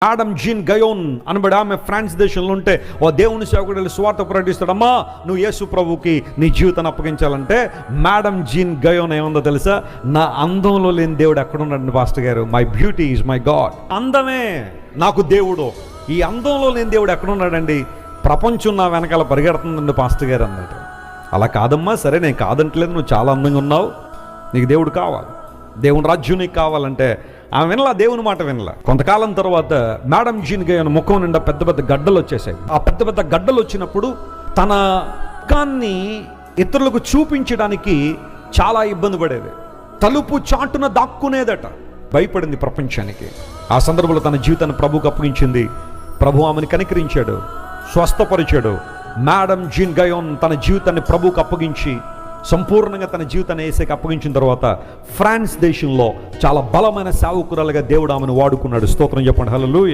Madam gene గయోన్ అనబడి ఆమె France దేశంలో ఉంటే ఓ దేవుని సేవకుడు వెళ్ళి సువార్త ప్రకటిస్తాడమ్మా, నువ్వు యేసు ప్రభుకి నీ జీవితాన్ని అప్పగించాలంటే మేడం జీన్ గయోన్ ఏముందో తెలుసా? నా అందంలో లేని దేవుడు ఎక్కడున్నాడు పాస్టర్ గారు? My beauty is my God. అందమే నాకు దేవుడు. ఈ అందంలో లేని దేవుడు ఎక్కడున్నాడండి? ప్రపంచం నా వెనకాల పరిగెడుతుందండి పాస్టర్ గారు అన్నాడు. అలా కాదమ్మా, సరే నేను కాదంటలేదు, నువ్వు చాలా అందంగా ఉన్నావు, నీకు దేవుడు కావాలి, దేవుని రాజ్యం నీకు కావాలంటే ఆమె వినలా, దేవుని మాట వినలా. కొంతకాలం తర్వాత మేడం జీన్ గయోన్ ముఖం నిండా పెద్ద పెద్ద గడ్డలు వచ్చేసాయి. ఆ పెద్ద పెద్ద గడ్డలు వచ్చినప్పుడు తన ముఖాన్ని ఇతరులకు చూపించడానికి చాలా ఇబ్బంది పడేది. తలుపు చాటున దాక్కునేదట. భయపడింది ప్రపంచానికి. ఆ సందర్భంలో తన జీవితాన్ని ప్రభువుకు అప్పగించింది. ప్రభు ఆమెను కనికరించాడు, స్వస్థపరిచాడు. మేడం జీన్ గయోన్ తన జీవితాన్ని ప్రభువుకు అప్పగించి సంపూర్ణంగా తన జీవితాన్ని యేసుకి అప్పగించిన తర్వాత ఫ్రాన్స్ దేశంలో చాలా బలమైన సేవకురాలుగా దేవుడు ఆమెను వాడుకున్నాడు. స్తోత్రం చెప్పండి, హల్లెలూయా.